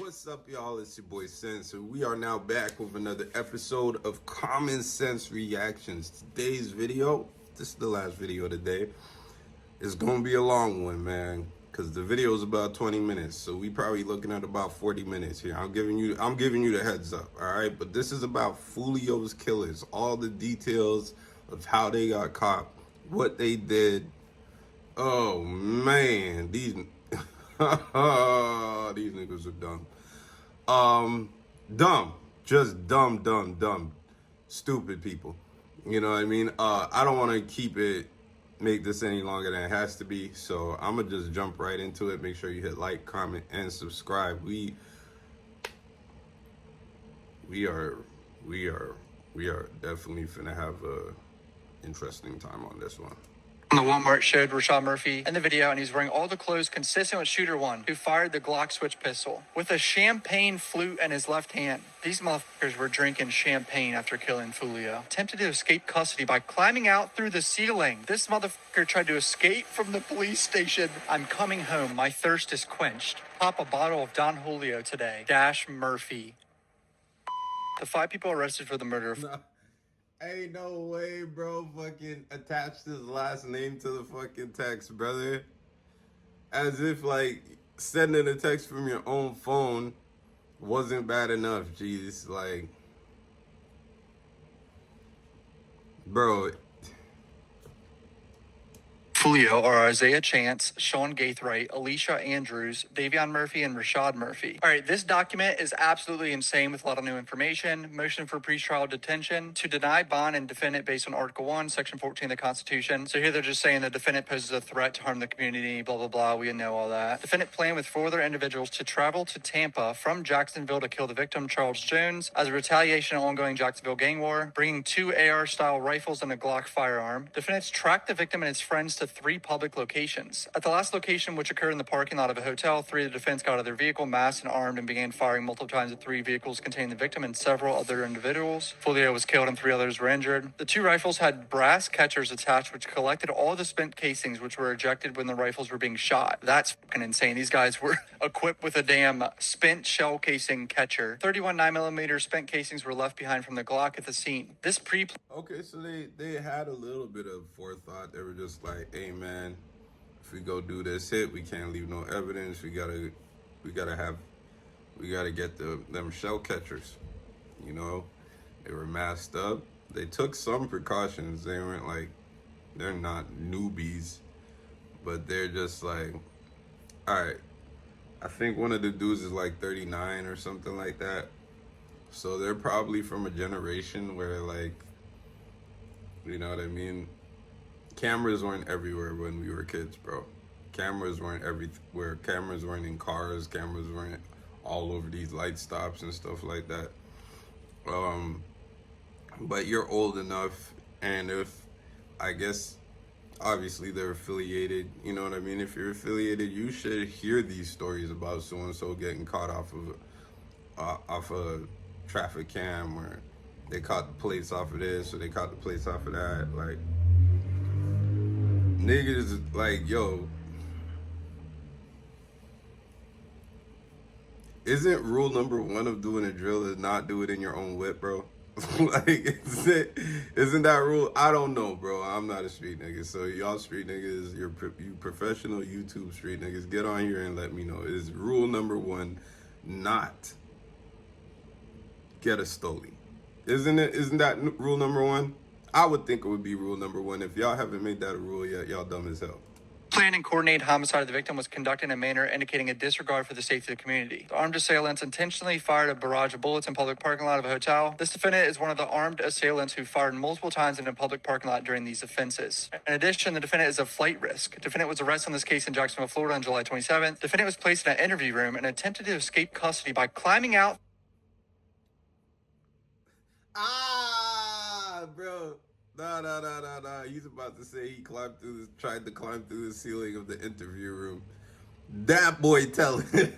What's up, y'all? It's your boy Sense, and we are now back with another episode of Common Sense Reactions. Today's video, this is the last video of the day. It's gonna be a long one, man, because the video is about 20 minutes, so we probably looking at about 40 minutes here. I'm giving you the heads up, all right? But this is about Foolio's killers, all the details of how they got caught, what they did. Oh man, these these niggas are dumb. Dumb. Just dumb. Stupid people. You know what I mean? I don't want to make this any longer than it has to be. So I'm going to just jump right into it. Make sure you hit like, comment, and subscribe. We are definitely finna have a interesting time on this one. The Walmart showed Rashad Murphy in the video, and he's wearing all the clothes consistent with Shooter 1, who fired the Glock switch pistol with a champagne flute in his left hand. These motherfuckers were drinking champagne after killing Foolio. Attempted to escape custody by climbing out through the ceiling. This motherfucker tried to escape from the police station. I'm coming home. My thirst is quenched. Pop a bottle of Don Julio today. Dash Murphy. The 5 people arrested for the murder of... Ain't no way, bro, fucking attached his last name to the fucking text, brother. As if, like, sending a text from your own phone wasn't bad enough, jeez. Like, bro. Foolio are Isaiah Chance, Sean Gaithright, Alicia Andrews, Davion Murphy, and Rashad Murphy. All right, this document is absolutely insane with a lot of new information. Motion for pretrial detention to deny bond and defendant based on Article 1, Section 14 of the Constitution. So here they're just saying the defendant poses a threat to harm the community, blah, blah, blah. We know all that. Defendant planned with 4 other individuals to travel to Tampa from Jacksonville to kill the victim, Charles Jones, as a retaliation of ongoing Jacksonville gang war, bringing 2 AR-style rifles and a Glock firearm. Defendants tracked the victim and his friends to 3 public locations. At the last location, which occurred in the parking lot of a hotel, 3 of the defendants got out of their vehicle, masked and armed, and began firing multiple times at 3 vehicles containing the victim and several other individuals. Foolio was killed and 3 others were injured. The 2 rifles had brass catchers attached, which collected all the spent casings, which were ejected when the rifles were being shot. That's fucking insane. These guys were equipped with a damn spent shell casing catcher. 31 9mm spent casings were left behind from the Glock at the scene. Okay, so they had a little bit of forethought. They were just like, hey man, if we go do this hit, we can't leave no evidence. We gotta get them shell catchers. You know, they were masked up. They took some precautions. They weren't like, they're not newbies, but they're just like, all right, I think one of the dudes is like 39 or something like that. So they're probably from a generation where, like, you know what I mean? Cameras weren't everywhere when we were kids, bro. Cameras weren't everywhere. Cameras weren't in cars. Cameras weren't all over these light stops and stuff like that. But you're old enough, and if, I guess, obviously they're affiliated, you know what I mean? If you're affiliated, you should hear these stories about so-and-so getting caught off a traffic cam, or they caught the plates off of this, or they caught the plates off of that. Like, niggas, like, yo, isn't rule number 1 of doing a drill is not do it in your own whip, bro? Like, isn't that rule? I don't know, bro. I'm not a street nigga, so y'all street niggas, you professional YouTube street niggas, get on here and let me know. Is rule number 1 not get a stoli? Isn't that rule number 1? I would think it would be rule number 1. If y'all haven't made that a rule yet, y'all dumb as hell. Planned and coordinated homicide of the victim was conducted in a manner indicating a disregard for the safety of the community. The armed assailants intentionally fired a barrage of bullets in public parking lot of a hotel. This defendant is one of the armed assailants who fired multiple times in a public parking lot during these offenses. In addition, the defendant is a flight risk. Defendant was arrested on this case in Jacksonville, Florida on July 27th. Defendant was placed in an interview room and attempted to escape custody by climbing out. Bro. Nah. He's about to say he tried to climb through the ceiling of the interview room. That boy telling.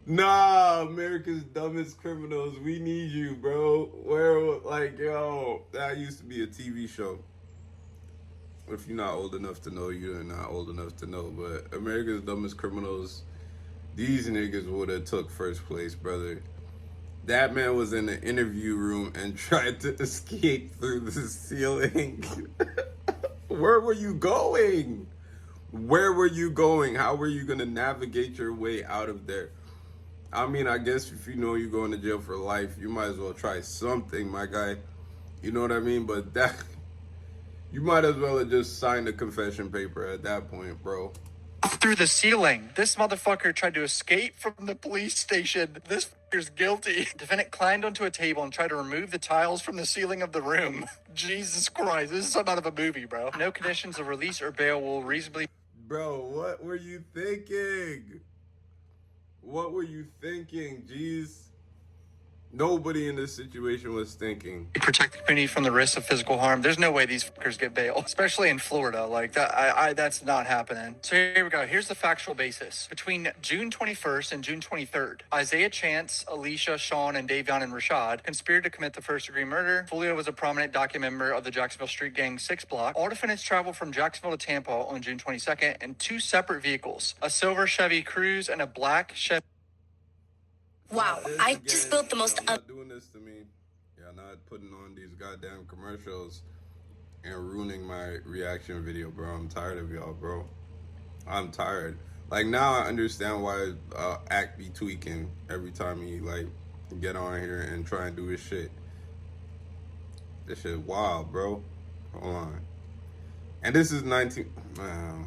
Nah, America's dumbest criminals. We need you, bro. Where, like, yo, that used to be a TV show. if you're not old enough to know, you're not old enough to know. But America's Dumbest Criminals, these niggas would have took first place, brother. That man was in the interview room and tried to escape through the ceiling. Where were you going? Where were you going? How were you gonna navigate your way out of there? I mean, I guess if you know you're going to jail for life, you might as well try something, my guy. You know what I mean? But that, you might as well have just signed a confession paper at that point, bro. Through the ceiling. This motherfucker tried to escape from the police station. This fucker's guilty. Defendant climbed onto a table and tried to remove the tiles from the ceiling of the room. Jesus Christ, this is something out of a movie, bro. No conditions of release or bail will reasonably... Bro, what were you thinking? What were you thinking, jeez? Nobody in this situation was thinking. Protect the community from the risk of physical harm. There's no way these fuckers get bail, especially in Florida. Like that, that's not happening. So here we go. Here's the factual basis. Between June 21st and June 23rd, Isaiah Chance, Alicia, Sean, and Davion and Rashad conspired to commit the first-degree murder. Foolio was a prominent document member of the Jacksonville Street Gang 6 block. All defendants traveled from Jacksonville to Tampa on June 22nd in 2 separate vehicles, a silver Chevy Cruze and a black Chevy. Wow, I just built the most... Y'all not doing this to me. Y'all not putting on these goddamn commercials and ruining my reaction video, bro. I'm tired of y'all, bro. I'm tired. Like, now I understand why Act be tweaking every time he, like, get on here and try and do his shit. This shit wild, bro. Hold on. And this is 19...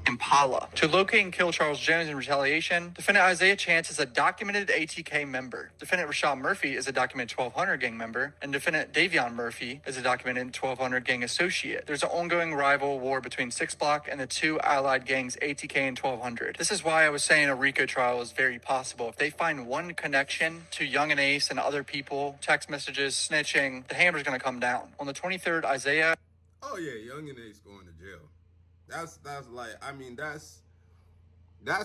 Impala. To locate and kill Charles Jones in retaliation, defendant Isaiah Chance is a documented ATK member. Defendant Rashad Murphy is a documented 1200 gang member, and defendant Davion Murphy is a documented 1200 gang associate. There's an ongoing rival war between 6 Block and the 2 allied gangs, ATK and 1200. This is why I was saying a RICO trial is very possible. If they find one connection to Young and Ace and other people, text messages, snitching, the hammer's gonna come down. On the 23rd, Isaiah... Oh yeah, Young and Ace going to jail. That's like, I mean, that's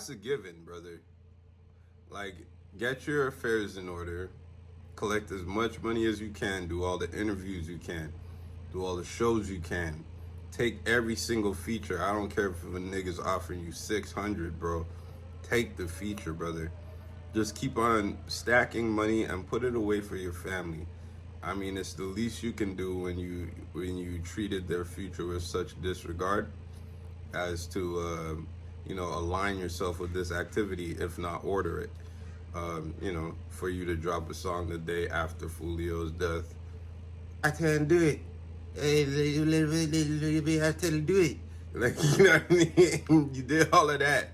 a given, brother. Like, get your affairs in order, collect as much money as you can, do all the interviews you can, do all the shows you can, take every single feature. I don't care if a nigga's offering you 600, bro. Take the feature, brother. Just keep on stacking money and put it away for your family. I mean, it's the least you can do when you treated their future with such disregard as to, you know, align yourself with this activity, if not order it. You know, for you to drop a song the day after Foolio's death. I can't do it. I tell you, do it. Like, you know what I mean? You did all of that.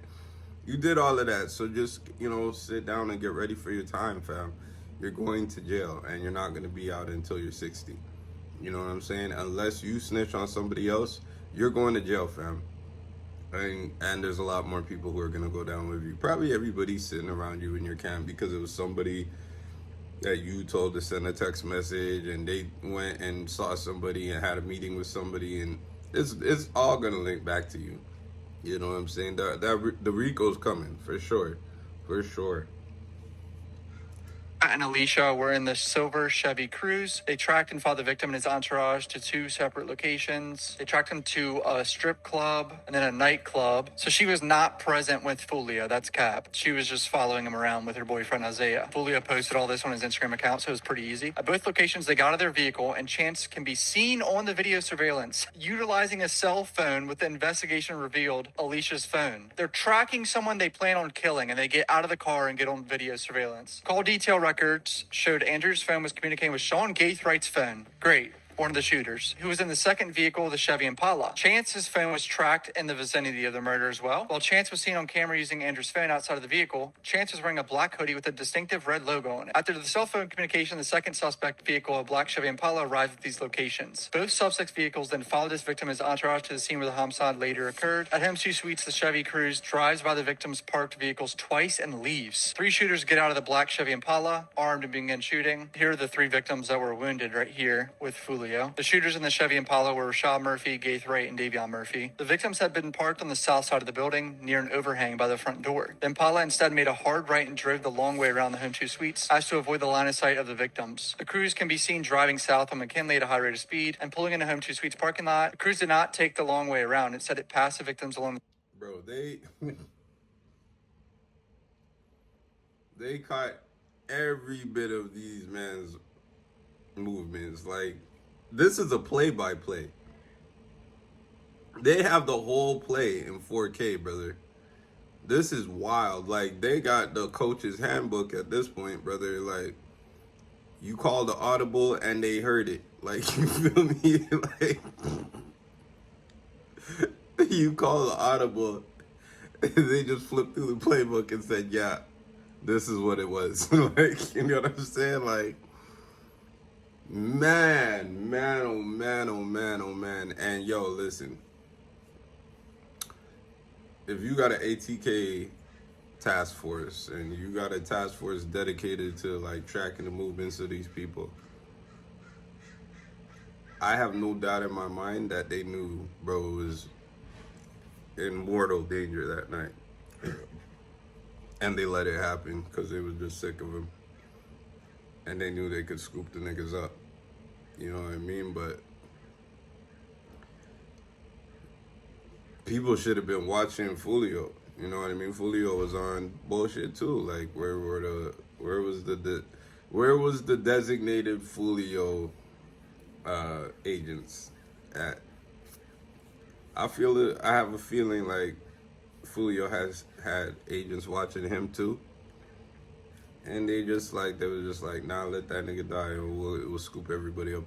You did all of that. So just, you know, sit down and get ready for your time, fam. You're going to jail, and you're not going to be out until you're 60. You know what I'm saying? Unless you snitch on somebody else, you're going to jail, fam. And there's a lot more people who are going to go down with you. Probably everybody's sitting around you in your camp because it was somebody that you told to send a text message, and they went and saw somebody and had a meeting with somebody, and it's all going to link back to you. You know what I'm saying? The RICO's coming, for sure. For sure. And Alicia were in the silver Chevy Cruze. They tracked and followed the victim and his entourage to 2 separate locations. They tracked him to a strip club and then a nightclub. So she was not present with Foolio. That's cap. She was just following him around with her boyfriend Isaiah. Foolio posted all this on his Instagram account, so it was pretty easy. At both locations, they got out of their vehicle, and Chance can be seen on the video surveillance utilizing a cell phone, with the investigation revealed Alicia's phone. They're tracking someone they plan on killing, and they get out of the car and get on video surveillance. Call detail records showed Andrew's phone was communicating with Sean Gaithwright's phone. Great. One of the shooters, who was in the second vehicle, the Chevy Impala. Chance's phone was tracked in the vicinity of the murder as well. While Chance was seen on camera using Andrew's phone outside of the vehicle, Chance was wearing a black hoodie with a distinctive red logo on it. After the cell phone communication, the second suspect vehicle, a black Chevy Impala, arrived at these locations. Both suspects' vehicles then followed this victim as entourage to the scene where the homicide later occurred. At Helms 2 Suites, the Chevy Cruze drives by the victim's parked vehicles twice and leaves. 3 shooters get out of the black Chevy Impala, armed, and begin shooting. Here are the 3 victims that were wounded right here with Foolio. Foolio. The shooters in the Chevy Impala were Rashad Murphy, Gaith Wright, and Davion Murphy. The victims had been parked on the south side of the building near an overhang by the front door. The Impala instead made a hard right and drove the long way around the Home 2 Suites as to avoid the line of sight of the victims. The crews can be seen driving south on McKinley at a high rate of speed and pulling into Home 2 Suites parking lot. The crews did not take the long way around. Instead, it passed the victims along. Bro, they caught every bit of these man's movements. Like, this is a play-by-play. They have the whole play in 4K, brother. This is wild. Like, they got the coach's handbook at this point, brother. Like, you call the audible and they heard it. Like, you feel me? Like, you call the audible and they just flipped through the playbook and said, yeah, this is what it was. Like, you know what I'm saying? Like, man, oh man, oh man, oh man. And yo, listen, if you got an ATK task force and you got a task force dedicated to like tracking the movements of these people, I have no doubt in my mind that they knew bro was in mortal danger that night. And they let it happen because they was just sick of him. And they knew they could scoop the niggas up. You know what I mean? But people should have been watching Foolio. You know what I mean? Foolio was on bullshit too. Like, where was the designated Foolio agents at? I have a feeling like Foolio has had agents watching him too, and they was just like, nah, let that nigga die, and we'll scoop everybody up.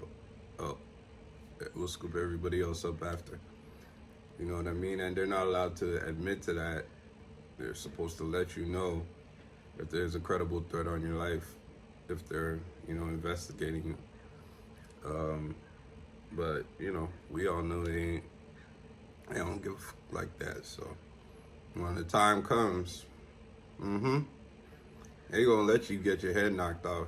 We'll scoop everybody else up after. You know what I mean? And they're not allowed to admit to that. They're supposed to let you know if there's a credible threat on your life, if they're, you know, investigating. But you know, we all know they don't give a fuck like that. So when the time comes, they gonna let you get your head knocked off.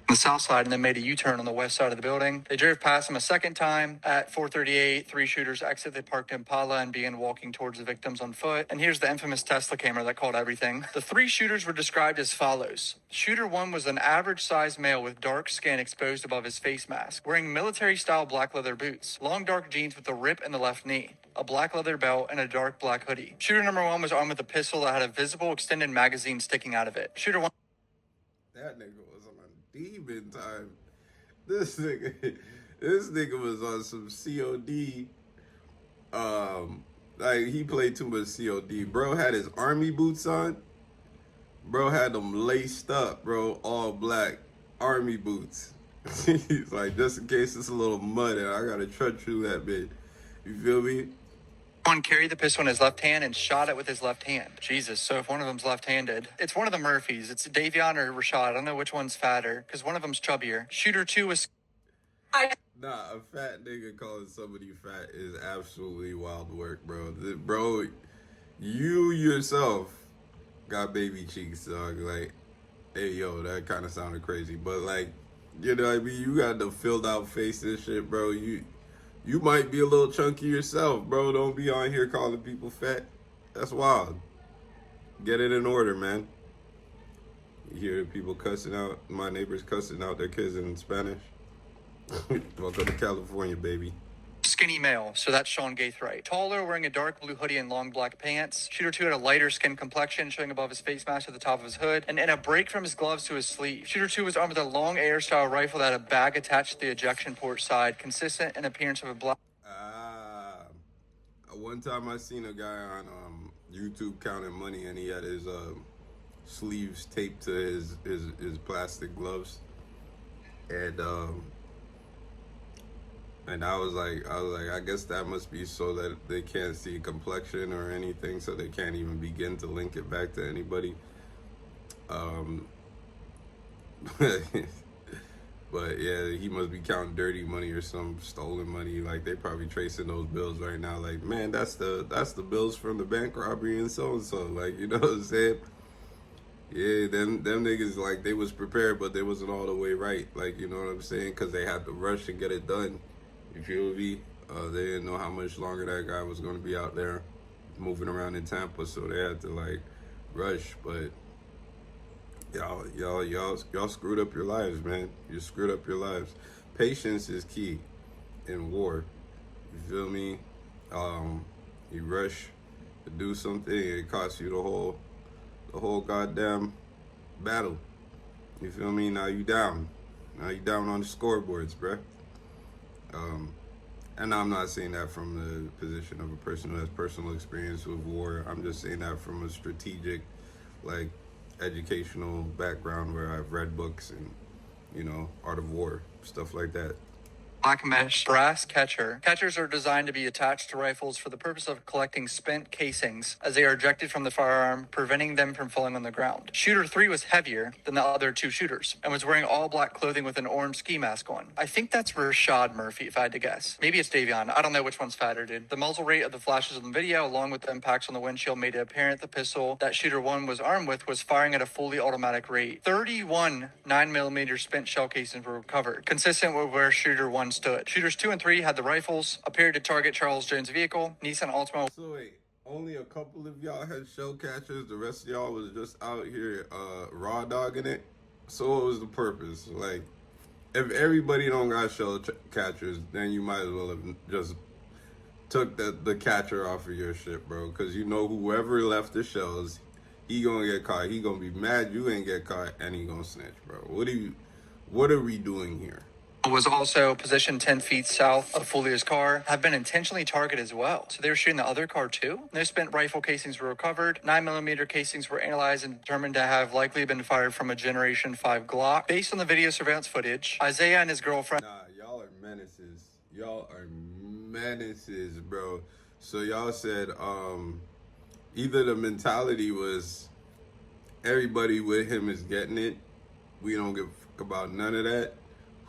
On the south side and then made a U-turn on the west side of the building. They drove past him a second time. At 4:38, three shooters exited the parked Impala and began walking towards the victims on foot. And here's the infamous Tesla camera that caught everything. The three shooters were described as follows. Shooter one was an average-sized male with dark skin exposed above his face mask, wearing military-style black leather boots, long dark jeans with a rip in the left knee, a black leather belt, and a dark black hoodie. Shooter number one was armed with a pistol that had a visible extended magazine sticking out of it. Shooter one... That nigga was on demon time. This nigga was on some COD. Like, he played too much COD. Bro had his army boots on. Bro had them laced up, bro, all black army boots. He's like, just in case it's a little mud and I gotta trudge through that bit. You feel me? One carried the pistol in his left hand and shot it with his left hand. Jesus, so if one of them's left-handed, it's one of the Murphys. It's Davion or Rashad. I don't know which one's fatter, because one of them's chubbier. Shooter two was... Nah, a fat nigga calling somebody fat is absolutely wild work, bro. Bro, you yourself got baby cheeks, dog. Like, hey, yo, that kind of sounded crazy. But, like, you know what I mean? You got the filled out face and shit, bro. You might be a little chunky yourself, bro. Don't be on here calling people fat. That's wild. Get it in order, man. You hear people cussing out, my neighbors cussing out their kids in Spanish. Welcome to California, baby. Skinny male, so that's Sean Gaithright. Taller, wearing a dark blue hoodie and long black pants. Shooter two had a lighter skin complexion, showing above his face mask to the top of his hood, and a break from his gloves to his sleeve. Shooter two was armed with a long air-style rifle that had a bag attached to the ejection port side, consistent in appearance of a black... One time I seen a guy on YouTube counting money, and he had his sleeves taped to his plastic gloves, and I was like, I guess that must be so that they can't see complexion or anything, so they can't even begin to link it back to anybody. But yeah, he must be counting dirty money or some stolen money. Like, they probably tracing those bills right now. Like, man, that's the bills from the bank robbery and so. Like, you know what I'm saying? Yeah, them niggas, like, they was prepared, but they wasn't all the way right. Like, you know what I'm saying? Because they had to rush and get it done. You feel me? They didn't know how much longer that guy was going to be out there moving around in Tampa, so they had to, like, rush. But y'all screwed up your lives, man. You screwed up your lives. Patience is key in war. You feel me? You rush to do something, it costs you the whole goddamn battle. You feel me? Now you down. Now you down on the scoreboards, bruh. And I'm not saying that from the position of a person who has personal experience with war. I'm just saying that from a strategic, like, educational background where I've read books and, you know, Art of War, stuff like that. Black mesh brass catcher. Catchers are designed to be attached to rifles for the purpose of collecting spent casings as they are ejected from the firearm, preventing them from falling on the ground. Shooter 3 was heavier than the other two shooters and was wearing all black clothing with an orange ski mask on. I think that's Rashad Murphy, if I had to guess. Maybe it's Davion. I don't know which one's fatter, dude. The muzzle rate of the flashes in the video, along with the impacts on the windshield, made it apparent the pistol that Shooter 1 was armed with was firing at a fully automatic rate. 31 9mm spent shell casings were recovered, consistent with where Shooter 1 stood. Shooters 2 and 3 had the rifles, appeared to target Charles Jones' vehicle, Nissan Altima. So wait, only a couple of y'all had shell catchers. The rest of y'all was just out here raw dogging it. So what was the purpose? Like, if everybody don't got shell catchers, then you might as well have just took the catcher off of your shit, bro. Because you know whoever left the shells, he gonna get caught. He gonna be mad you ain't get caught, and he gonna snitch, bro. What are we doing here? Was also positioned 10 feet south of Foolio's car, have been intentionally targeted as well. So they were shooting the other car too. No spent rifle casings were recovered. 9mm casings were analyzed and determined to have likely been fired from a Generation 5 Glock. Based on the video surveillance footage, Isaiah and his girlfriend... Nah, y'all are menaces. Y'all are menaces, bro. So y'all said either the mentality was everybody with him is getting it. We don't give a fuck about none of that.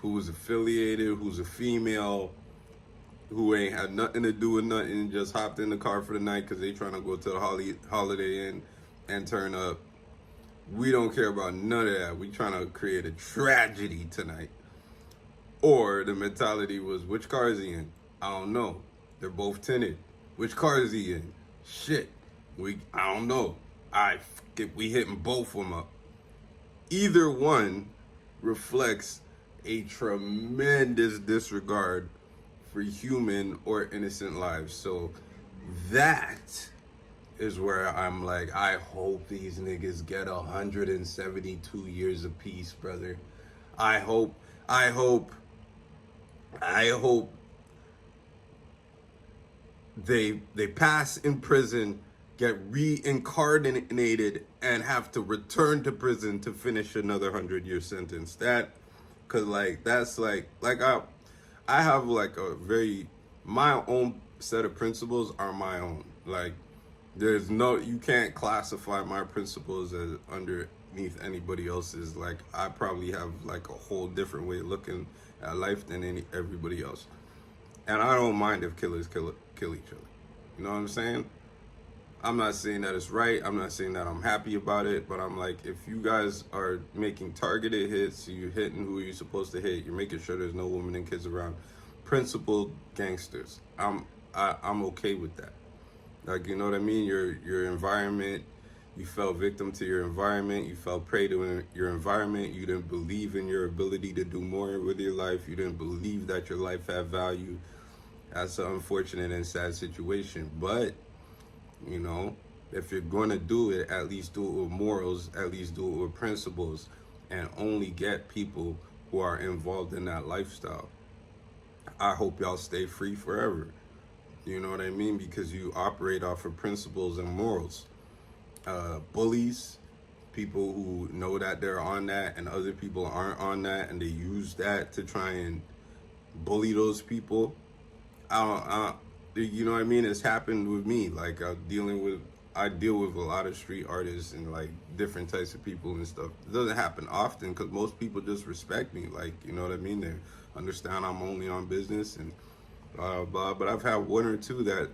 Who's affiliated, who's a female, who ain't had nothing to do with nothing, just hopped in the car for the night because they trying to go to the Holiday Inn and turn up. We don't care about none of that. We trying to create a tragedy tonight. Or the mentality was, which car is he in? I don't know. They're both tinted. Which car is he in? Shit. I don't know. We hitting both of them up. Either one reflects a tremendous disregard for human or innocent lives. So that is where I'm like, I hope these niggas get 172 years apiece, brother. I hope they pass in prison, get reincarnated, and have to return to prison to finish another 100-year sentence. Cause that's I have like my own set of principles are my own. Like, you can't classify my principles as underneath anybody else's. Like, I probably have like a whole different way of looking at life than everybody else. And I don't mind if killers kill each other. You know what I'm saying? I'm not saying that it's right. I'm not saying that I'm happy about it, but I'm like, if you guys are making targeted hits, you're hitting who you're supposed to hit, you're making sure there's no women and kids around, principled gangsters, I'm okay with that. Like, you know what I mean? Your environment, you fell victim to your environment, you fell prey to your environment, you didn't believe in your ability to do more with your life, you didn't believe that your life had value. That's an unfortunate and sad situation, but you know, if you're going to do it, at least do it with morals, at least do it with principles, and only get people who are involved in that lifestyle. I hope y'all stay free forever. You know what I mean? Because you operate off of principles and morals. Bullies, people who know that they're on that and other people aren't on that, and they use that to try and bully those people. You know what I mean? It's happened with me. Like, I deal with a lot of street artists and like different types of people and stuff. It doesn't happen often because most people just respect me. Like, you know what I mean? They understand I'm only on business and blah, blah. But I've had one or two that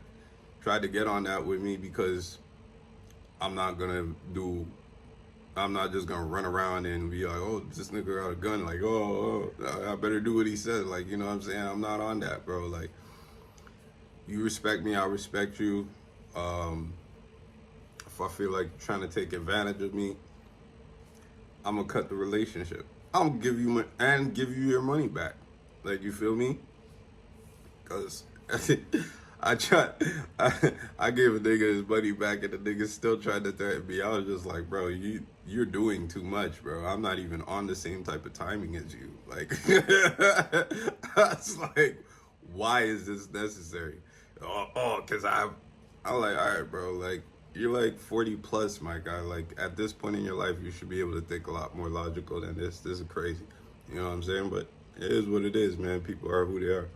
tried to get on that with me because I'm not going to do I'm not just gonna run around and be like, oh, this nigga got a gun. Like, oh, I better do what he says. Like, you know what I'm saying? I'm not on that, bro. Like, you respect me, I respect you. If I feel like you're trying to take advantage of me, I'm gonna cut the relationship. I'll give you give you your money back. Like, you feel me? Cause I tried, I gave a nigga his money back, and the nigga still tried to threaten me. I was just like, bro, you're doing too much, bro. I'm not even on the same type of timing as you. Like, I was like, why is this necessary? Cause I'm like, all right, bro. Like, you're like 40 plus, my guy. Like, at this point in your life, you should be able to think a lot more logical than this. This is crazy. You know what I'm saying? But it is what it is, man. People are who they are.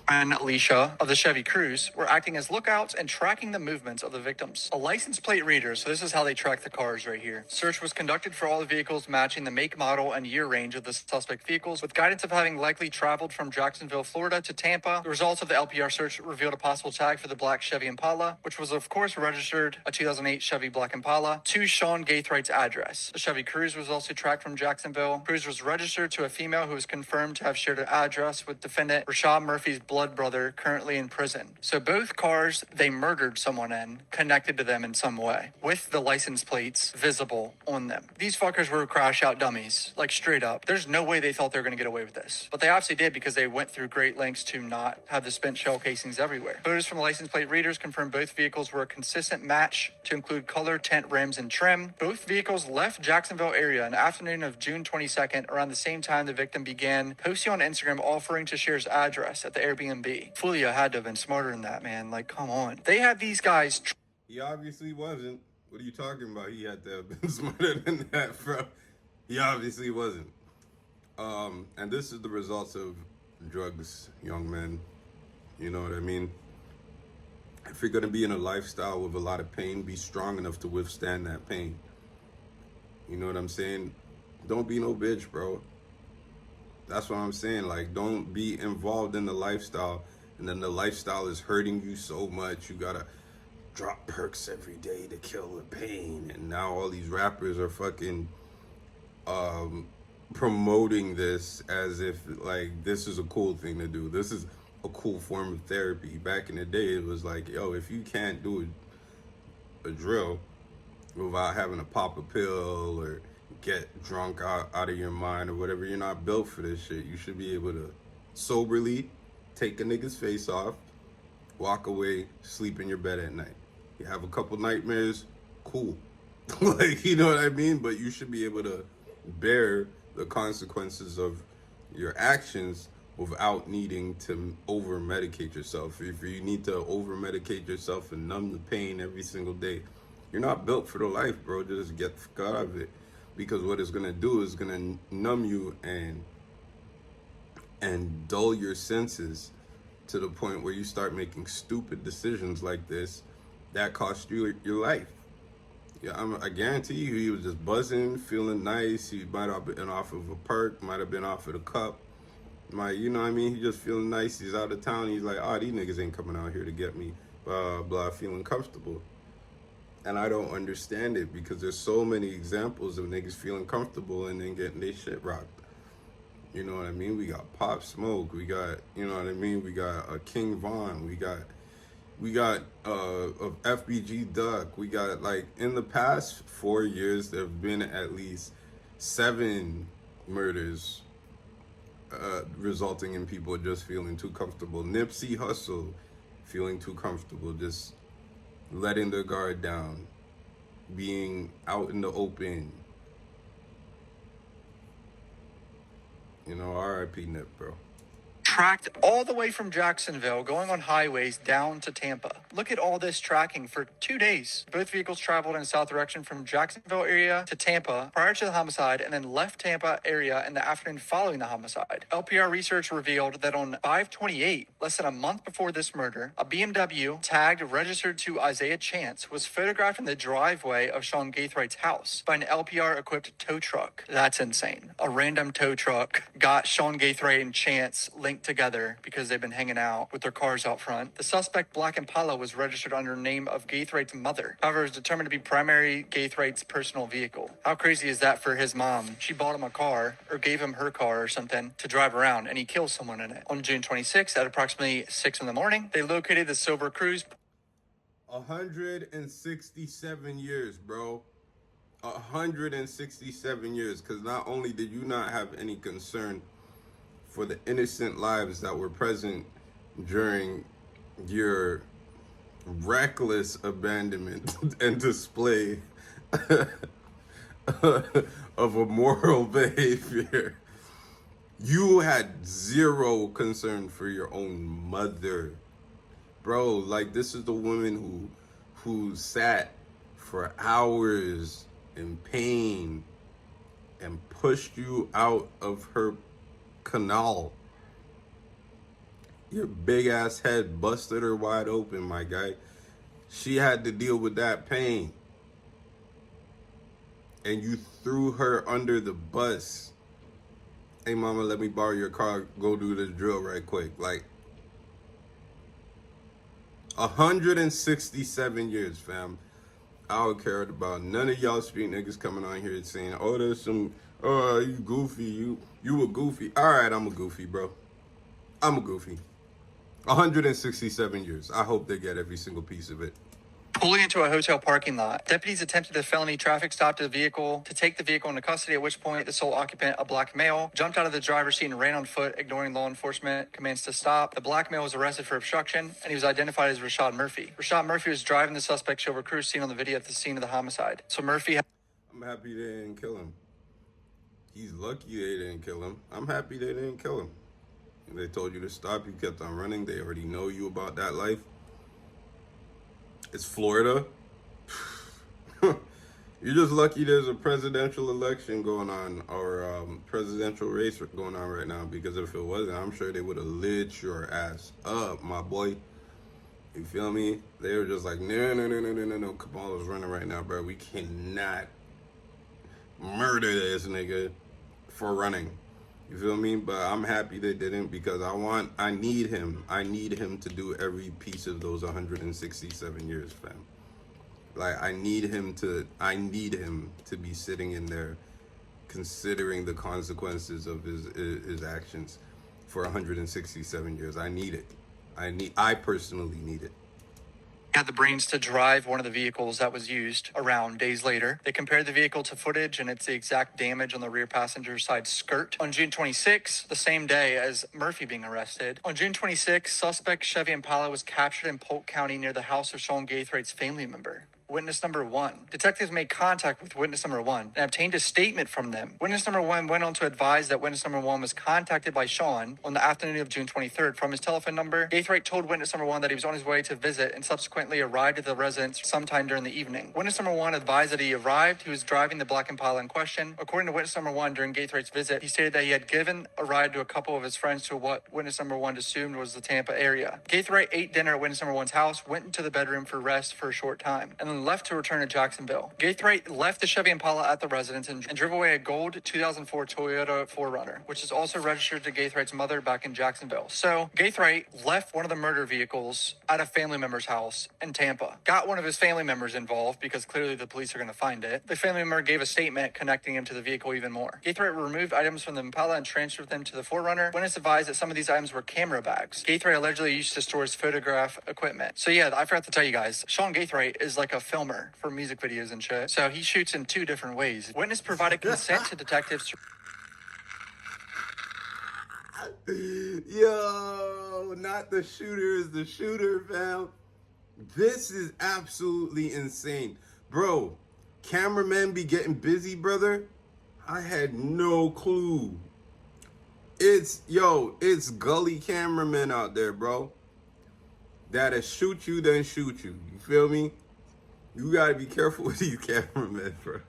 And Alicia of the Chevy Cruze were acting as lookouts and tracking the movements of the victims. A license plate reader, so this is how they track the cars right here. Search was conducted for all the vehicles matching the make, model, and year range of the suspect vehicles, with guidance of having likely traveled from Jacksonville, Florida to Tampa. The results of the LPR search revealed a possible tag for the black Chevy Impala, which was of course registered a 2008 Chevy Black Impala to Sean Gaithwright's address. The Chevy Cruze was also tracked from Jacksonville. Cruze was registered to a female who was confirmed to have shared an address with defendant Rashad Murphy's blood brother, currently in prison. So both cars they murdered someone in connected to them in some way, with the license plates visible on them. These fuckers were crash out dummies, like straight up. There's no way they thought they were going to get away with this. But they obviously did, because they went through great lengths to not have the spent shell casings everywhere. Photos from the license plate readers confirmed both vehicles were a consistent match to include color, tint, rims, and trim. Both vehicles left Jacksonville area in the afternoon of June 22nd, around the same time the victim began posting on Instagram offering to share his address at the Airbnb. Foolio had to have been smarter than that, man. Like, come on. They had these guys. He obviously wasn't. What are you talking about? He had to have been smarter than that, bro. He obviously wasn't. And this is the results of drugs, young men. You know what I mean? If you're gonna be in a lifestyle with a lot of pain, be strong enough to withstand that pain. You know what I'm saying? Don't be no bitch, bro. That's what I'm saying. Like, don't be involved in the lifestyle, and then the lifestyle is hurting you so much. You gotta drop perks every day to kill the pain. And now all these rappers are fucking promoting this as if like this is a cool thing to do. This is a cool form of therapy. Back in the day, it was like, yo, if you can't do a drill without having to pop a pill or get drunk out of your mind or whatever, you're not built for this shit. You should be able to soberly take a nigga's face off, walk away, sleep in your bed at night. You have a couple nightmares, cool. Like, you know what I mean? But you should be able to bear the consequences of your actions without needing to over-medicate yourself. If you need to over-medicate yourself and numb the pain every single day, you're not built for the life, bro. Just get the fuck out of it. Because what it's gonna do is gonna numb you and dull your senses to the point where you start making stupid decisions like this that cost you your life. Yeah, I guarantee you, he was just buzzing, feeling nice. He might have been off of a perk, might have been off of a cup. You know what I mean? He just feeling nice. He's out of town. He's like, these niggas ain't coming out here to get me. Blah, blah, feeling comfortable. And I don't understand it, because there's so many examples of niggas feeling comfortable and then getting their shit rocked. You know what I mean? We got Pop Smoke. We got, you know what I mean? We got King Von. We got FBG Duck. We got, like, in the past 4 years, there have been at least 7 murders resulting in people just feeling too comfortable. Nipsey Hussle feeling too comfortable, just letting their guard down, being out in the open. You know, R.I.P. Nip, bro. Tracked all the way from Jacksonville, going on highways down to Tampa. Look at all this tracking for 2 days. Both vehicles traveled in a south direction from Jacksonville area to Tampa prior to the homicide, and then left Tampa area in the afternoon following the homicide. LPR research revealed that on 5/28, less than a month before this murder, a BMW tagged registered to Isaiah Chance was photographed in the driveway of Sean Gaithwright's house by an LPR-equipped tow truck. That's insane. A random tow truck got Sean Gaithwright and Chance linked together because they've been hanging out with their cars out front. The suspect Black Impala was registered under the name of Gaithwaite's mother. However, it was determined to be primary Gaithwaite's personal vehicle. How crazy is that for his mom? She bought him a car or gave him her car or something to drive around, and he kills someone in it. On June 26th at approximately 6 in the morning, they located the silver cruise. 167 years, bro. 167 years, because not only did you not have any concern for the innocent lives that were present during your reckless abandonment and display of a moral behavior, you had zero concern for your own mother, bro. Like, this is the woman who sat for hours in pain and pushed you out of her canal. Your big ass head busted her wide open, my guy. She had to deal with that pain. And you threw her under the bus. Hey mama, let me borrow your car, go do this drill right quick. Like, 167 years, fam. I don't care about none of y'all street niggas coming on here saying, oh, there's some, oh, you goofy, you a goofy. All right, I'm a goofy, bro. I'm a goofy. 167 years. I hope they get every single piece of it. Pulling into a hotel parking lot, deputies attempted a felony traffic stop to the vehicle to take the vehicle into custody, at which point the sole occupant, a black male, jumped out of the driver's seat and ran on foot, ignoring law enforcement commands to stop. The black male was arrested for obstruction, and he was identified as Rashad Murphy. Rashad Murphy was driving the suspect's Silver Cruise seen on the video at the scene of the homicide. So Murphy... I'm happy they didn't kill him. He's lucky they didn't kill him. I'm happy they didn't kill him. They told you to stop, you kept on running. They already know you about that life. It's Florida. You're just lucky there's a presidential election going on, or presidential race going on right now, because if it wasn't, I'm sure they would have lit your ass up, my boy. You feel me? They were just like, no. Kamala's running right now, bro. We cannot murder this nigga for running. You feel me? But I'm happy they didn't, because I need him. I need him to do every piece of those 167 years, fam. Like, I need him to be sitting in there considering the consequences of his actions for 167 years. I need it. I personally need it. Had the brains to drive one of the vehicles that was used around days later. They compared the vehicle to footage, and it's the exact damage on the rear passenger side skirt. On June 26, the same day as Murphy being arrested, on June 26, suspect Chevy Impala was captured in Polk County near the house of Sean Gaithwaite's family member. Witness number 1. Detectives made contact with witness number 1 and obtained a statement from them. Witness number 1 went on to advise that witness number 1 was contacted by Sean on the afternoon of June 23rd from his telephone number. Gaithwaite told witness number 1 that he was on his way to visit and subsequently arrived at the residence sometime during the evening. Witness number 1 advised that he arrived. He was driving the Black Impala in question. According to witness number 1, during Gaithwaite's visit, he stated that he had given a ride to a couple of his friends to what witness number 1 assumed was the Tampa area. Gaithwaite ate dinner at witness number 1's house, went into the bedroom for rest for a short time, and then left to return to Jacksonville. Gaithwaite left the Chevy Impala at the residence and drove away a gold 2004 Toyota 4Runner, which is also registered to Gaithwaite's mother back in Jacksonville. So Gaithwaite left one of the murder vehicles at a family member's house in Tampa. Got one of his family members involved because clearly the police are going to find it. The family member gave a statement connecting him to the vehicle even more. Gaithwaite removed items from the Impala and transferred them to the 4Runner. Witness advised that some of these items were camera bags. Gaithwaite allegedly used to store his photograph equipment. So yeah, I forgot to tell you guys, Sean Gaithwaite is like a filmer for music videos and shit. So he shoots in 2 different ways. Witness provided consent to detectives Yo, not the shooter is the shooter, fam. This is absolutely insane. Bro, cameramen be getting busy, brother. I had no clue. It's gully cameramen out there, bro. That'll shoot you, then shoot you. You feel me? You gotta be careful with these cameramen, bro.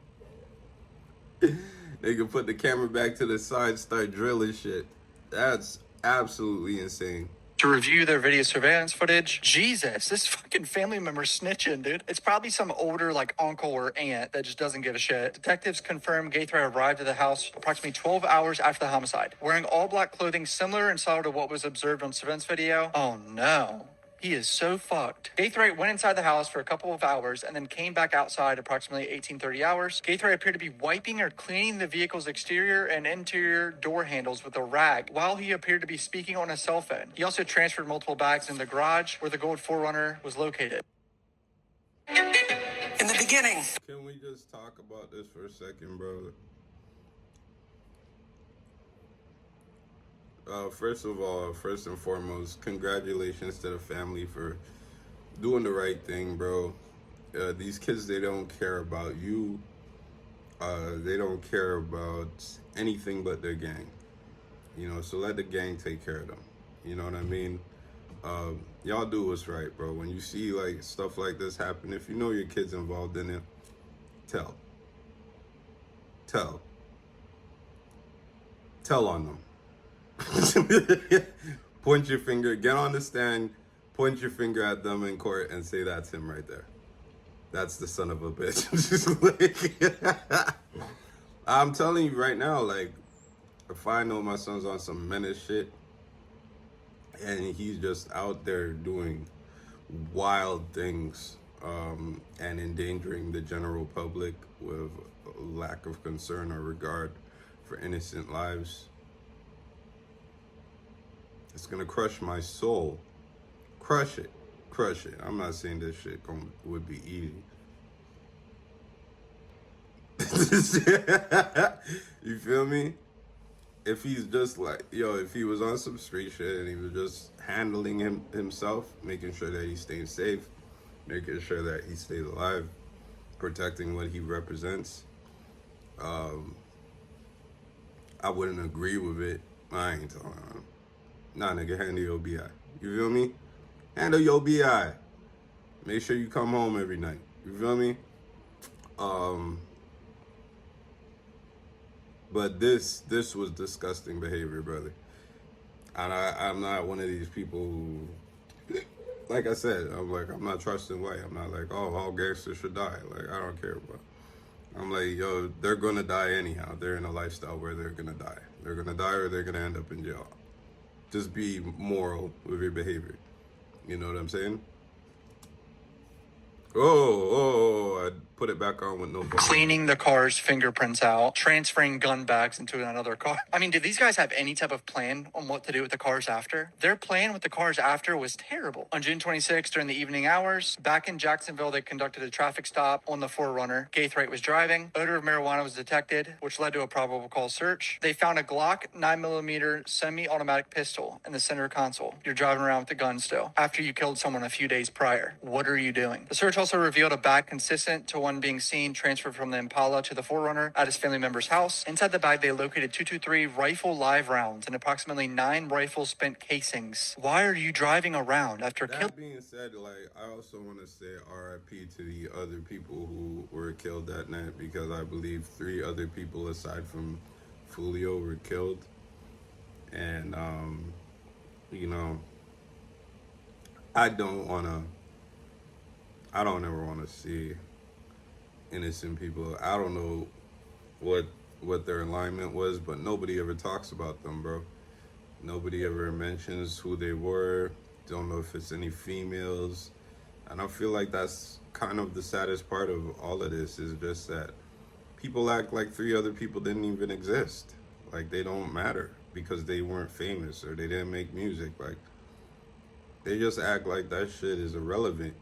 They can put the camera back to the side, start drilling shit. That's absolutely insane. to review their video surveillance footage. Jesus, this fucking family member's snitching, dude. It's probably some older, like, uncle or aunt that just doesn't give a shit. Detectives confirmed Gaithry arrived at the house approximately 12 hours after the homicide, wearing all black clothing similar in style to what was observed on surveillance video. Oh no. He is so fucked. Gaithry went inside the house for a couple of hours and then came back outside approximately 1830 hours. Gaithry appeared to be wiping or cleaning the vehicle's exterior and interior door handles with a rag while he appeared to be speaking on a cell phone. He also transferred multiple bags in the garage where the gold 4Runner was located. In the beginning. Can we just talk about this for a second, bro? First of all, first and foremost, congratulations to the family for doing the right thing, bro. These kids, they don't care about you. They don't care about anything but their gang. You know, so let the gang take care of them. You know what I mean? Y'all do what's right, bro. When you see like stuff like this happen, if you know your kid's involved in it, tell on them. Point your finger, get on the stand, point your finger at them in court and say that's him right there. That's the son of a bitch. I'm telling you right now, like, if I know my son's on some menace shit and he's just out there doing wild things and endangering the general public with a lack of concern or regard for innocent lives, it's gonna crush my soul. Crush it. I'm not saying this shit would be easy. You feel me? If he's just like, if he was on some street shit and he was just handling himself, making sure that he's staying safe, making sure that he stays alive, protecting what he represents, I wouldn't agree with it. I ain't telling him. Nah, nigga, handle your BI. You feel me? Handle your BI. Make sure you come home every night. You feel me? But this was disgusting behavior, brother. And I'm not one of these people who, like I said, I'm not trusting white. I'm not like, oh, all gangsters should die. Like, I don't care, bro. I'm like, they're gonna die anyhow. They're in a lifestyle where they're gonna die. They're gonna die or they're gonna end up in jail. Just be moral with your behavior. You know what I'm saying? I put it back on with no problem. Cleaning the car's fingerprints out, transferring gun bags into another car. I mean, did these guys have any type of plan on what to do with the cars after? Their plan with the cars after was terrible. On June 26th, during the evening hours, back in Jacksonville, they conducted a traffic stop on the 4Runner. Gaithry was driving. Odor of marijuana was detected, which led to a probable cause search. They found a Glock 9mm semi-automatic pistol in the center console. You're driving around with the gun still, after you killed someone a few days prior. What are you doing? The search also revealed a bag consistent to one being seen transferred from the Impala to the 4Runner at his family member's house. Inside the bag, they located 223 rifle live rounds and approximately 9 rifle spent casings. Why are you driving around after killing? That being said, like, I also want to say RIP to the other people who were killed that night, because I believe 3 other people aside from Foolio were killed. And, I don't ever want to see innocent people. I don't know what their alignment was, but nobody ever talks about them, bro. Nobody ever mentions who they were. Don't know if it's any females. And I feel like that's kind of the saddest part of all of this, is just that people act like 3 other people didn't even exist. Like, they don't matter because they weren't famous or they didn't make music. Like, they just act like that shit is irrelevant.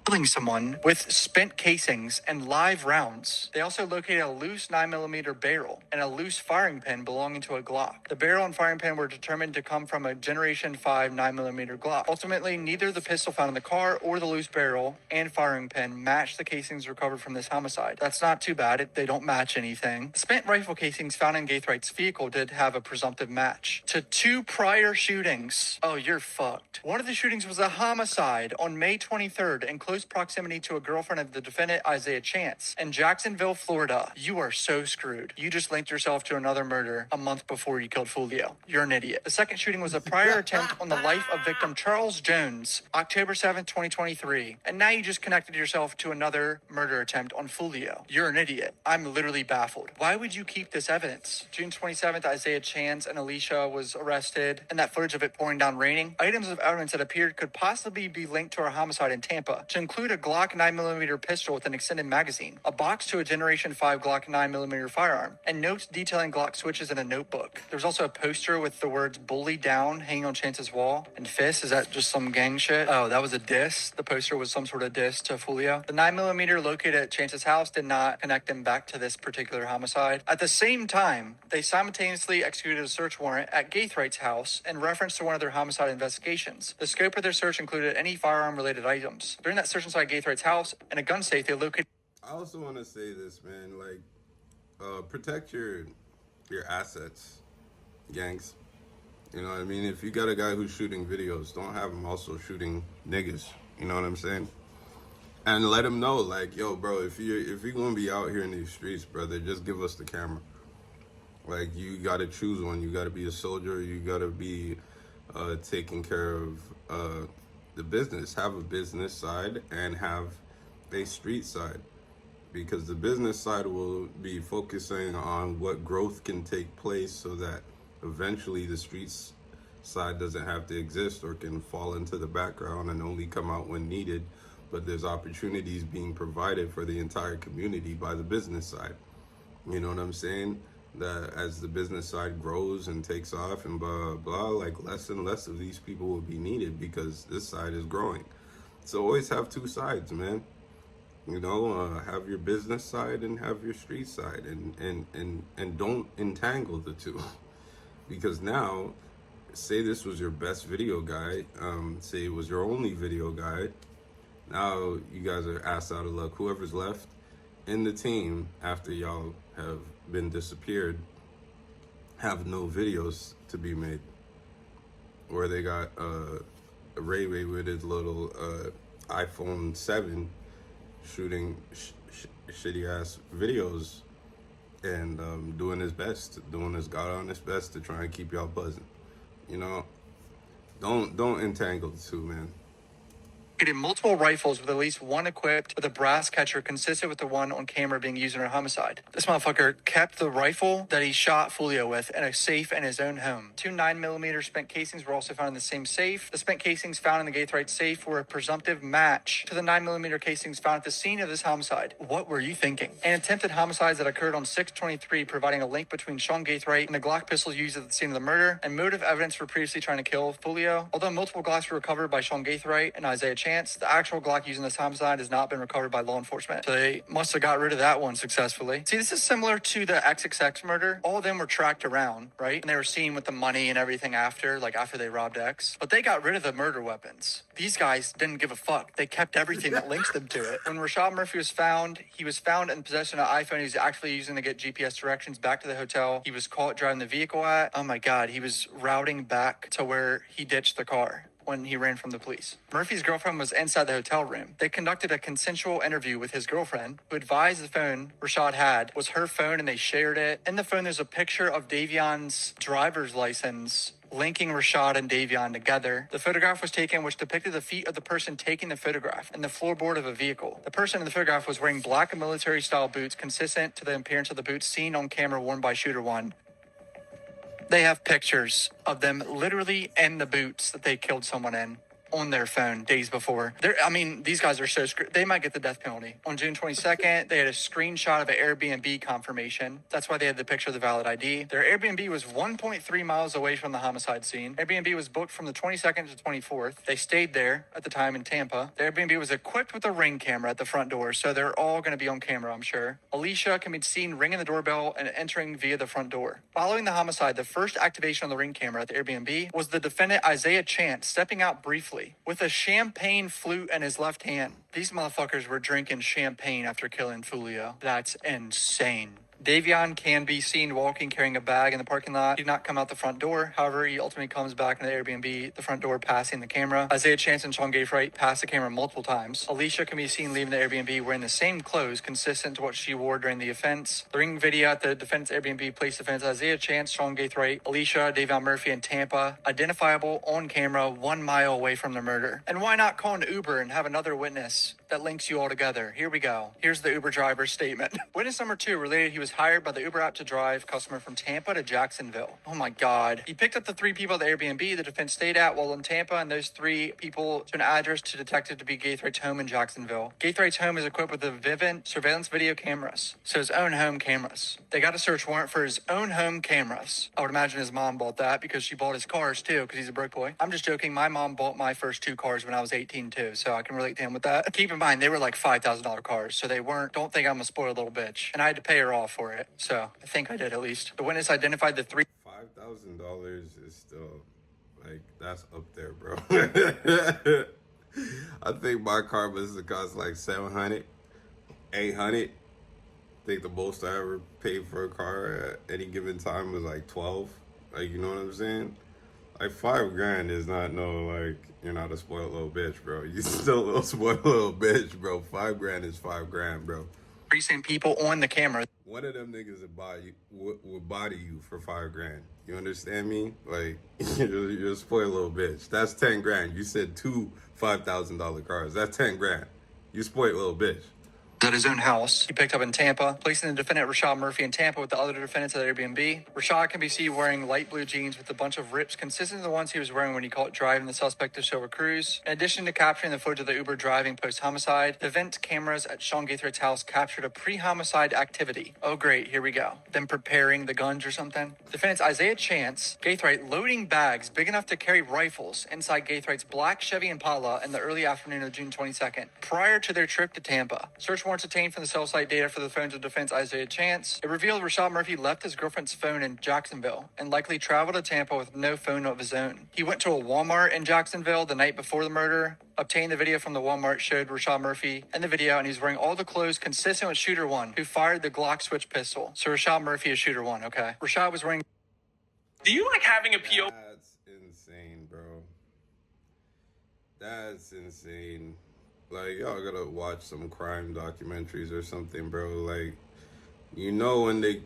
Killing someone with spent casings and live rounds. They also located a loose 9mm barrel and a loose firing pin belonging to a Glock. The barrel and firing pin were determined to come from a Generation 5 9mm Glock. Ultimately, neither the pistol found in the car or the loose barrel and firing pin matched the casings recovered from this homicide. That's not too bad. They don't match anything. The spent rifle casings found in Gaithry's vehicle did have a presumptive match to 2 prior shootings. Oh, you're fucked. One of the shootings was a homicide on May 23rd and close close proximity to a girlfriend of the defendant, Isaiah Chance, in Jacksonville, Florida. You are so screwed. You just linked yourself to another murder a month before you killed Foolio. You're an idiot. The second shooting was a prior attempt on the life of victim Charles Jones, October 7th, 2023. And now you just connected yourself to another murder attempt on Foolio. You're an idiot. I'm literally baffled. Why would you keep this evidence? June 27th, Isaiah Chance and Alicia was arrested, and that footage of it pouring down raining. Items of evidence that appeared could possibly be linked to our homicide in Tampa, to include a Glock 9mm pistol with an extended magazine, a box to a Generation 5 Glock 9mm firearm, and notes detailing Glock switches in a notebook. There's also a poster with the words "bully down" hanging on Chance's wall. And fist, is that just some gang shit? Oh, that was a diss. The poster was some sort of diss to Foolio. The 9mm located at Chance's house did not connect him back to this particular homicide. At the same time, they simultaneously executed a search warrant at Gaithwright's house in reference to one of their homicide investigations. The scope of their search included any firearm-related items. During that search inside Gaithwright's house and a gun safe, they located... I also want to say this, man, like, protect your assets, gangs. You know what I mean? If you got a guy who's shooting videos, don't have him also shooting niggas. You know what I'm saying? And let him know, like, yo, bro, if you're gonna be out here in these streets, brother, just give us the camera. Like, you gotta choose one. You gotta be a soldier. You gotta be taking care of the business. Have a business side and have a street side, because the business side will be focusing on what growth can take place so that eventually the streets side doesn't have to exist or can fall into the background and only come out when needed. But there's opportunities being provided for the entire community by the business side. You know what I'm saying? That as the business side grows and takes off and blah, blah, like less and less of these people will be needed because this side is growing. So always have two sides, man. You know, have your business side and have your street side, and don't entangle the two. Because now, say this was your best video guy, say it was your only video guy, now you guys are ass out of luck. Whoever's left in the team after y'all have been disappeared have no videos to be made. Or they got Ray with his little iPhone 7 shooting shitty ass videos and doing his best, doing his god honest best to try and keep y'all buzzing. You know, don't entangle the two, man. Multiple rifles with at least one equipped with a brass catcher consistent with the one on camera being used in her homicide. This motherfucker kept the rifle that he shot Foolio with in a safe in his own home. 2 9mm spent casings were also found in the same safe. The spent casings found in the Gaithwright safe were a presumptive match to the 9mm casings found at the scene of this homicide. What were you thinking? And attempted homicides that occurred on 6/23, providing a link between Sean Gaithwright and the Glock pistol used at the scene of the murder, and motive evidence for previously trying to kill Foolio. Although multiple Glocks were recovered by Sean Gaithwright and Isaiah Chance, the actual Glock used in this homicide has not been recovered by law enforcement. So they must have got rid of that one successfully. See, this is similar to the XXX murder. All of them were tracked around, right? And they were seen with the money and everything after they robbed X. But they got rid of the murder weapons. These guys didn't give a fuck. They kept everything that links them to it. When Rashad Murphy was found, he was found in possession of an iPhone he was actually using to get GPS directions back to the hotel he was caught driving the vehicle at. Oh my God, he was routing back to where he ditched the car when he ran from the police. Murphy's girlfriend was inside the hotel room. They conducted a consensual interview with his girlfriend, who advised the phone Rashad had was her phone and they shared it. In the phone, there's a picture of Davion's driver's license linking Rashad and Davion together. The photograph was taken, which depicted the feet of the person taking the photograph and the floorboard of a vehicle. The person in the photograph was wearing black military-style boots consistent to the appearance of the boots seen on camera worn by Shooter One. They have pictures of them literally in the boots that they killed someone in on their phone days before. These guys are so screwed. They might get the death penalty. On June 22nd, they had a screenshot of an Airbnb confirmation. That's why they had the picture of the valid ID. Their Airbnb was 1.3 miles away from the homicide scene. Airbnb was booked from the 22nd to 24th. They stayed there at the time in Tampa. The Airbnb was equipped with a Ring camera at the front door, so they're all going to be on camera, I'm sure. Alicia can be seen ringing the doorbell and entering via the front door. Following the homicide, the first activation on the Ring camera at the Airbnb was the defendant Isaiah Chance stepping out briefly with a champagne flute in his left hand. These motherfuckers were drinking champagne after killing Foolio. That's insane. Davion can be seen walking carrying a bag in the parking lot. He did not come out the front door. However, he ultimately comes back into the Airbnb, the front door passing the camera. Isaiah Chance and Sean Gayfright passed the camera multiple times. Alicia can be seen leaving the Airbnb wearing the same clothes consistent to what she wore during the offense. The ring video at the defendant's Airbnb placed defendants Isaiah Chance, Sean Gayfright, Alicia, Davion Murphy, and Tampa identifiable on camera 1 mile away from the murder. And why not call an Uber and have another witness that links you all together? Here we go. Here's the Uber driver's statement. Witness number 2 related he was hired by the Uber app to drive customer from Tampa to Jacksonville. Oh my God. He picked up the 3 people at the Airbnb the defense stayed at while in Tampa, and those 3 people to an address to detected to be Gaythright's home in Jacksonville. Gaythright's home is equipped with the Vivint surveillance video cameras, so his own home cameras. They got a search warrant for his own home cameras. I would imagine his mom bought that because she bought his cars too, because he's a broke boy. I'm just joking. My mom bought my first 2 cars when I was 18 too, so I can relate to him with that. Keep in mind, they were like $5,000 cars, so they weren't, don't think I'm a spoiled little bitch. And I had to pay her off for it, so I think I did at least. The witness identified the 3... $5,000 is still, like, that's up there, bro. I think my car must have cost like $700, $800. I think the most I ever paid for a car at any given time was like 12. Like, you know what I'm saying? Like, $5,000 is not like, you're not a spoiled little bitch, bro. You still a little spoiled little bitch, bro. $5,000 is $5,000, bro. Recent people on the camera. One of them niggas would body you for $5,000. You understand me? Like, you're a spoiled little bitch. That's $10,000. You said 2 $5,000 cars. That's $10,000. You spoiled little bitch. At his own house. He picked up in Tampa, placing the defendant Rashad Murphy in Tampa with the other defendants at Airbnb. Rashad can be seen wearing light blue jeans with a bunch of rips consistent with the ones he was wearing when he caught driving the suspect to Silver Cruz. In addition to capturing the footage of the Uber driving post-homicide, the event cameras at Sean Gaythright's house captured a pre-homicide activity. Oh great, here we go. Them preparing the guns or something. Defendants Isaiah Chance, Gaythright loading bags big enough to carry rifles inside Gaythright's black Chevy Impala in the early afternoon of June 22nd, prior to their trip to Tampa. Search warrants obtained from the cell site data for the phones of defense Isaiah Chance. It revealed Rashad Murphy left his girlfriend's phone in Jacksonville and likely traveled to Tampa with no phone of his own. He went to a Walmart in Jacksonville the night before the murder. Obtained the video from the Walmart showed Rashad Murphy in the video, and he's wearing all the clothes consistent with Shooter 1, who fired the Glock switch pistol. So Rashad Murphy is Shooter 1, okay? Rashad was wearing... Do you like having a PO? That's insane, bro. That's insane. Like, y'all gotta watch some crime documentaries or something, bro. Like, you know, when they...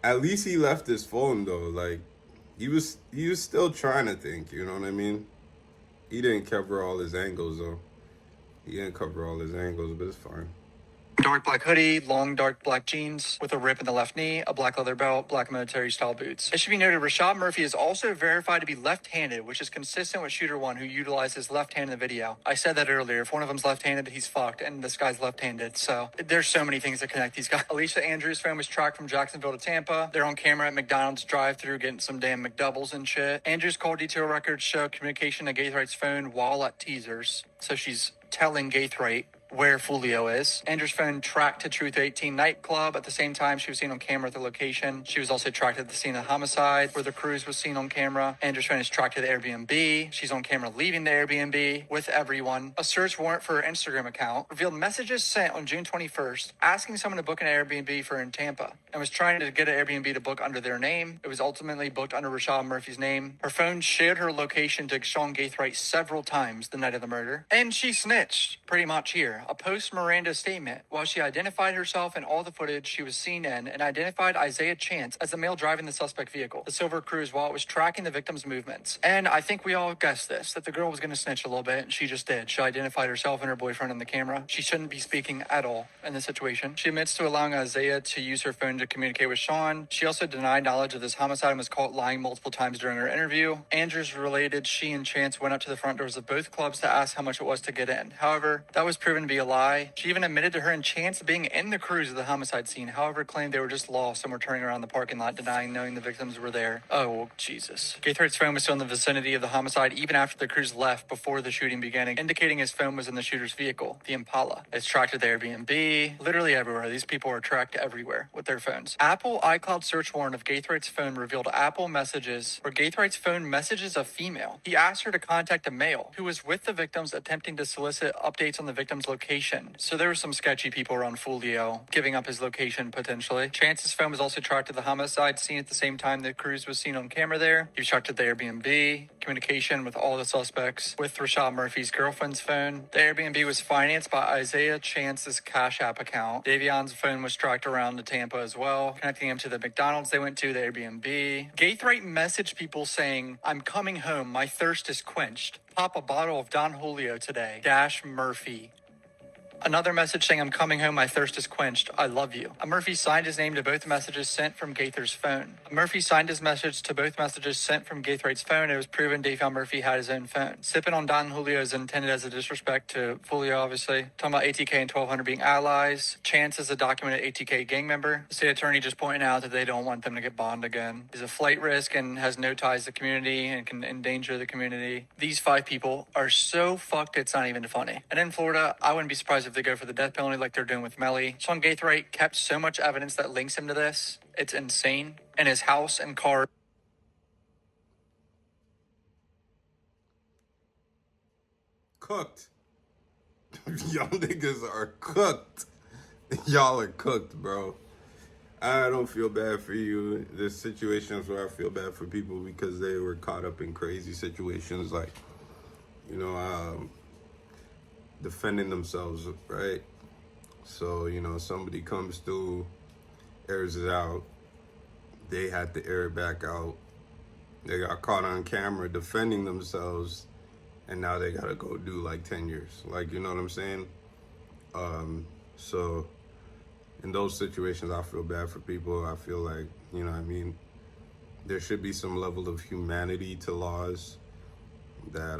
At least he left his phone, though. Like, he was still trying to think, you know what I mean? He didn't cover all his angles, though. He didn't cover all his angles, but it's fine. Dark black hoodie, long dark black jeans with a rip in the left knee, a black leather belt, black military style boots. It should be noted Rashad Murphy is also verified to be left-handed, which is consistent with Shooter 1, who utilized his left hand in the video. I said that earlier. If one of them's left-handed, he's fucked, and this guy's left-handed. So there's so many things that connect these guys. Alicia Andrews' phone was tracked from Jacksonville to Tampa. They're on camera at McDonald's drive-thru getting some damn McDoubles and shit. Andrews' call detail records show communication to Gaythright's phone while at teasers. So she's telling Gaythright where Foolio is. Andrew's phone tracked to Truth 18 nightclub. At the same time, she was seen on camera at the location. She was also tracked at the scene of the homicide, where the cruise was seen on camera. Andrew's phone is tracked to the Airbnb. She's on camera leaving the Airbnb with everyone. A search warrant for her Instagram account revealed messages sent on June 21st asking someone to book an Airbnb for her in Tampa, and was trying to get an Airbnb to book under their name. It was ultimately booked under Rashad Murphy's name. Her phone shared her location to Sean Gaythright several times the night of the murder. And she snitched, pretty much here. A post-Miranda statement. While she identified herself in all the footage she was seen in and identified Isaiah Chance as the male driving the suspect vehicle, the Silver Cruz, while it was tracking the victim's movements. And I think we all guessed this, that the girl was going to snitch a little bit, and she just did. She identified herself and her boyfriend in the camera. She shouldn't be speaking at all in this situation. She admits to allowing Isaiah to use her phone to communicate with Sean. She also denied knowledge of this homicide and was caught lying multiple times during her interview. Andrews related she and Chance went up to the front doors of both clubs to ask how much it was to get in. However, that was proven to be a lie. She even admitted to her and Chance being in the cruise of the homicide scene, however claimed they were just lost and were turning around the parking lot, denying knowing the victims were there. Oh, Jesus. Gaythright's phone was still in the vicinity of the homicide even after the cruise left before the shooting began, indicating his phone was in the shooter's vehicle, the Impala. It's tracked to the Airbnb, literally everywhere. These people are tracked everywhere with their phones. Apple iCloud search warrant of Gaythright's phone revealed Apple messages where Gaythright's phone messages a female. He asked her to contact a male who was with the victims attempting to solicit updates on the victim's location location. So there were some sketchy people around Foolio giving up his location potentially. Chance's phone was also tracked to the homicide scene at the same time that Cruz was seen on camera there. He was tracked to the Airbnb. Communication with all the suspects with Rashad Murphy's girlfriend's phone. The Airbnb was financed by Isaiah Chance's Cash App account. Davion's phone was tracked around to Tampa as well, connecting him to the McDonald's they went to, the Airbnb. Gaithright messaged people saying, "I'm coming home. My thirst is quenched. Pop a bottle of Don Julio today. Dash Murphy." Another message saying, "I'm coming home, my thirst is quenched. I love you." Murphy signed his name to both messages sent from Gaither's phone. Murphy signed his message to both messages sent from Gaithright's phone. It was proven Davion Murphy had his own phone. Sipping on Don Julio is intended as a disrespect to Foolio, obviously. Talking about ATK and 1200 being allies. Chance is a documented ATK gang member. The state attorney just pointing out that they don't want them to get bond again. He's a flight risk and has no ties to the community and can endanger the community. These 5 people are so fucked it's not even funny. And in Florida, I wouldn't be surprised if they go for the death penalty like they're doing with Melly. Sean Gaithright kept so much evidence that links him to this. It's insane. And his house and car. Cooked. Y'all niggas are cooked. Y'all are cooked, bro. I don't feel bad for you. There's situations where I feel bad for people because they were caught up in crazy situations, like, defending themselves, right? So, somebody comes through, airs it out. They had to air it back out. They got caught on camera defending themselves, and now they gotta go do like 10 years. Like, you know what I'm saying? So in those situations, I feel bad for people. I feel like, there should be some level of humanity to laws that,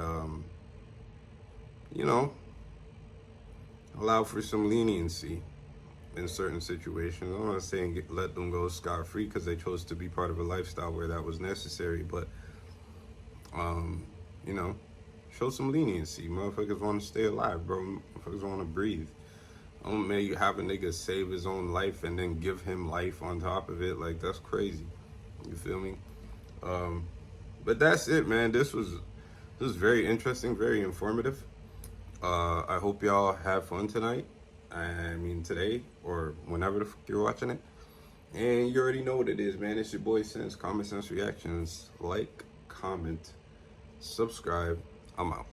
allow for some leniency in certain situations. I'm not saying let them go scot-free because they chose to be part of a lifestyle where that was necessary, but, show some leniency. Motherfuckers want to stay alive, bro. Motherfuckers want to breathe. Don't make have a nigga save his own life and then give him life on top of it. Like, that's crazy. You feel me? But that's it, man. This was very interesting, very informative. I hope y'all have fun tonight. Today or whenever the fuck you're watching it. And you already know what it is, man. It's your boy Sense, Common Sense Reactions. Like, comment, subscribe. I'm out.